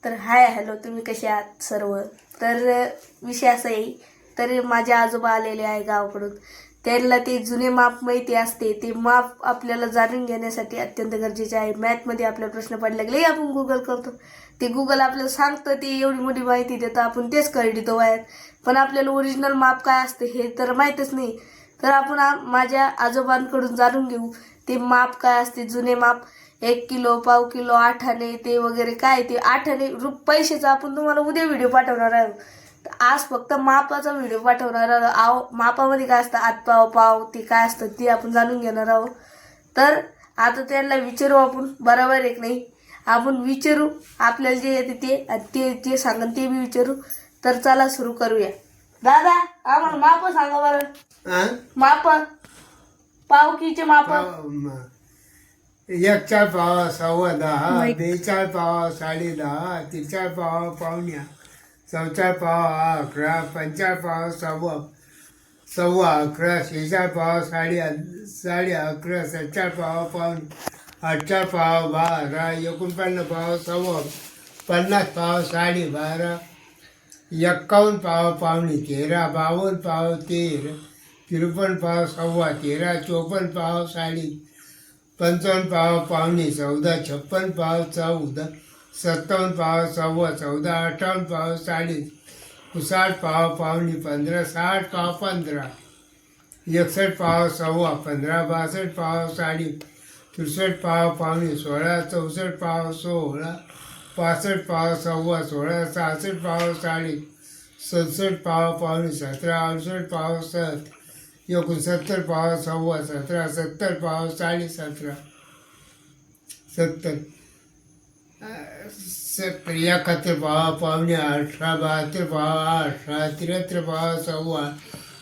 तर hi hello, तुम्ही कसे आहात सर्व. तर विषय असा आहे, तर माझे आजोबा आलेले आहे गावाकडून. त्यांना ते जुने माप माहिती असते. ते माप आपल्याला जाणून घेण्यासाठी अत्यंत गरजेचे आहे. मॅथमध्ये आपला प्रश्न पडला की आपण गुगल करतो. ते गुगल आपल्याला सांगतं, ते एवढी मोठी माहिती देतं, आपण तेच करतो वयात. पण आपल्याला ओरिजिनल माप काय असते हे तर माहीतच नाही. तर आपण माझ्या आजोबांकडून जाणून घेऊ ते माप काय असते. जुने माप 1 किलो, पाव किलो, आठाणे ते वगैरे काय ते आठाणे पैशाचा आपण तुम्हाला उद्या व्हिडिओ पाठवणार आहोत. आज फक्त मापाचा व्हिडिओ पाठवणार आहोत. मापामध्ये काय असतं, आतपाव पाव ते काय असतं ते आपण जाणून घेणार आहोत. तर आता त्यांना विचारू आपण, बरोबर आहे की नाही. आपण विचारू, आपल्याला जे येते ते ते सांगन ते बी विचारू. तर चला सुरू करूया. दादा आम्हाला माप सांगा बरं. माप पावकीचे माप. 1/4 पाव 10.15, 2/4 पाव 10.5, 3/4 पाव 1/4, 4/4 पाव 11, 5/4 पाव 11.15, 6/4 पाव 11.5, 7/4 पाव 1/4, 8/4 पाव 12, 49 पाव 1/4, 50 पाव 12.5, 51 पाव 12.5, 52 पाव 13, 53 पाव 13.25, 54 पाव 55 पाव 13.25, 56 पाव 14, 57 पाव 14.25, 58 पाव 40, 59 पाव 15.5, 60 पाव 15, 61 पाव 15.25, 62 पाव 63, 63 पाव 16, 64 पाव 16, 65 पाव 16, 66 पाव 67 पाव 17, 68 पाव 7, 69 पाव 17, 70 पाव 17, 70, 71 पाव 18, 72 पाव 18, 73 पाव 16,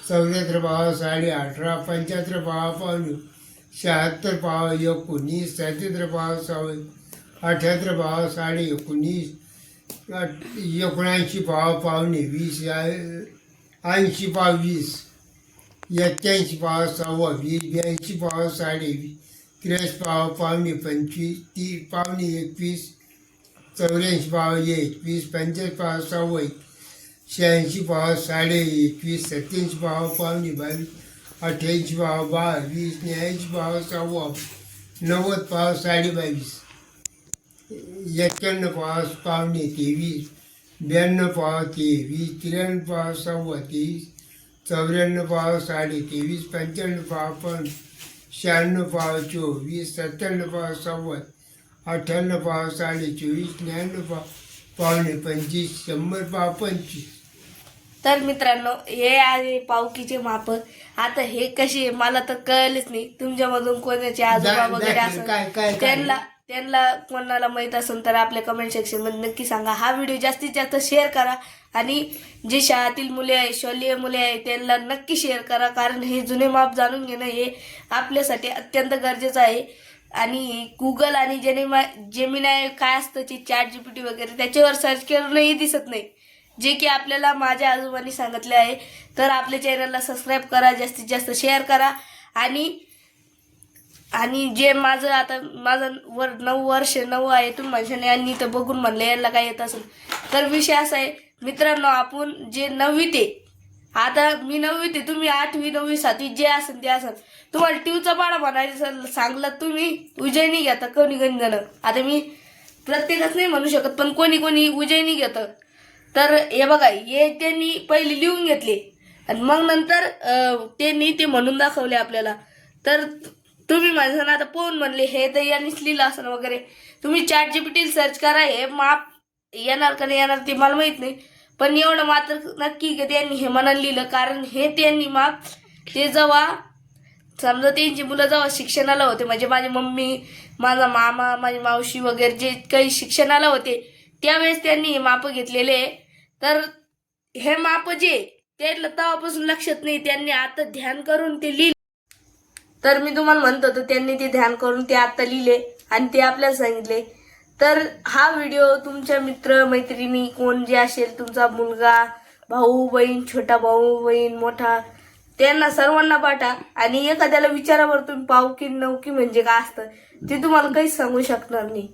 74 पाव 18.5, 75 पाव 15, 76 पाव 19, 77 पाव 78 पाव 19.5, 79 पाव 20, 80 पाव 20, 81 पाव 20, 82 पाव 20, 83 पाव 25, 30 पाव 21, 84 पाव 21, 45 पाव 26, 86 पाव 21, 87 पाव 22, 88 पाव 22, 89 पाव 90 पाव 22, 91 पाव 23, 92 पाव 23, 93 पाव 23, 94 पाव 23.5, 95 पाव 5, 96 पाव 24, 97 पाव 7, 98 पाव 24.5, 99 पाव 25, 100 पाव 25. तर मित्रांनो, हे आहे पावकीचे माप. आता हे कसे मला तर कळलेच नाही. तुमच्यामधून कोणाचे आजोबा वगैरे असं त्यांना कोणाला माहीत असेल तर आपल्या कमेंट सेक्शन मध्ये नक्की सांगा. हा व्हिडिओ जास्तीत जास्त शेअर करा आणि जे शाळेतील मुले आहे, शालेय मुले आहे त्यांना नक्की शेअर करा. कारण हे जुने माप जाणून घेणं हे आपल्यासाठी अत्यंत गरजेचं आहे. आणि गुगल आणि जेमिनाय काय असतं ते ChatGPT वगैरे त्याच्यावर सर्च करूनही दिसत नाही, जे की आपल्याला माझ्या आजोबांनी सांगितले आहे. तर आपल्या चॅनलला सबस्क्राईब करा, जास्तीत जास्त शेअर करा. आणि जे माझं 9 वर्ष आहे तुम्ही म्हणशाने यांनी तर बघून म्हणले याला काय येत असेल. तर विषय असा आहे मित्रांनो, आपण जे 9वीत आहे, आता मी 9वीत आहे, तुम्ही 8वी 9वी 7वी जे असेल ते असेल. तुम्हाला ट्यूचा पाडा म्हणायचं सांगलं तुम्ही उज्जैनी घेता कोणी जण. आता मी प्रत्येकच नाही म्हणू शकत, पण कोणी उज्जैनी घेतं. तर हे बघा, हे त्यांनी पहिले लिहून घेतले आणि मग नंतर त्यांनी ते म्हणून दाखवले आपल्याला. तर तुम्ही माझं आता पोहून म्हणले हे तर यांनीच लिहिलं असं वगैरे. तुम्ही ChatGPT सर्च करा, हे माप येणार का नाही येणार ते मला माहीत नाही. पण एवढं मात्र नक्की की त्यांनी हे मनाला लिहिलं. कारण हे त्यांनी माप ते जेव्हा समजा त्यांची मुलं जेव्हा शिक्षणाला होते, म्हणजे माझी मम्मी, माझा मामा, माझी मावशी वगैरे जे काही शिक्षणाला होते त्यावेळेस त्यांनी हे माप घेतलेले. तर हे माप जे त्याला तेव्हापासून लक्षात नाही, त्यांनी आता ध्यान करून ते लिहिले. तर मी तुम्हाला म्हणत होतो त्यांनी ते ध्यान करून ते आता लिहिले आणि ते आपल्याला सांगितले. तर हा व्हिडिओ तुमच्या मित्र मैत्रिणी कोण जे असेल, तुमचा मुलगा, भाऊ बहीण, छोटा भाऊ बहीण, मोठा, त्यांना सर्वांना पाठा. आणि एखाद्याला विचारावर तुम्ही पावकी नवकी म्हणजे काय असतं ते तुम्हाला काहीच सांगू शकणार नाही.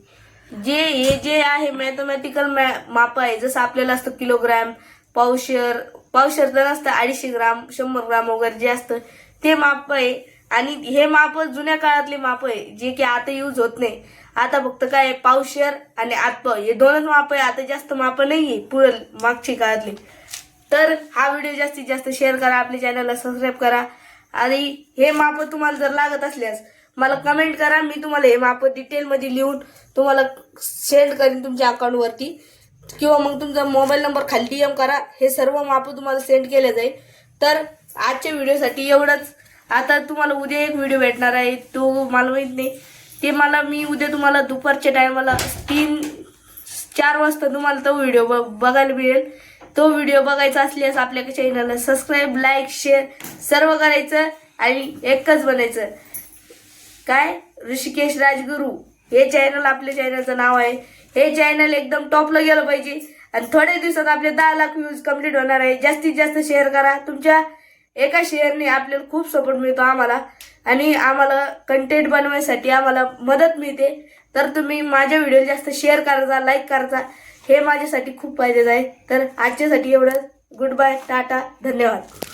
हे जे आहे मॅथमॅटिकल माप आहे, जसं आपल्याला असतं किलोग्रॅम, पावशर तर नसतं, 250 ग्राम, 100 ग्राम वगैरे जे असतं ते माप आहे. आणि हे माप जुन्या काळातले माप आहे, जे की आता यूज होत नाही. आता फक्त काय आहे, पावशर आणि आतपाव हे दोनच माप आहे. आता जास्त माप नाहीये पुढे मागची काळातली. तर हा व्हिडिओ जास्तीत जास्त शेअर करा, आपल्या चॅनलला सबस्क्राईब करा. आणि हे माप तुम्हाला जर लागत असल्यास मला कमेंट करा, मी तुम्हाला हे माप डिटेलमध्ये लिहून तुम्हाला सेंड करीन तुमच्या अकाउंटवरती, किंवा मग तुमचा मोबाईल नंबर खाली DM करा, हे सर्व माप तुम्हाला सेंड केले जाईल. तर आजच्या व्हिडिओसाठी एवढंच. आता तुम्हाला उद्या एक व्हिडिओ भेटणार आहे, तो मला माहीत नाही, ते मी उद्या तुम्हाला दुपारच्या टायमाला 3-4 वाजता तुम्हाला तो व्हिडिओ बघायला मिळेल. तो व्हिडिओ बघायचा असल्यास आपल्या चॅनलला सबस्क्राईब, लाईक, शेअर सर्व करायचं आणि एकच बनायचं. काय, ऋषिकेश राजगुरू हे चॅनल आपल्या चॅनलचं नाव आहे. हे चॅनल एकदम टॉपला गेलं पाहिजे आणि थोड्या दिवसात आपले 10 लाख व्ह्यूज कंप्लीट होणार आहे. जास्तीत जास्त शेअर करा. तुमच्या एका शेअरने आपल्याला खूप सपोर्ट मिळतो आम्हाला, आणि आम्हाला कंटेंट बनवण्यासाठी आम्हाला मदत मिळते. तर तुम्ही माझ्या व्हिडिओ जास्त शेअर करायचा, लाईक करायचा, हे माझ्यासाठी खूप फायद्याचं आहे. तर आजच्यासाठी एवढंच. गुड बाय, टाटा, धन्यवाद.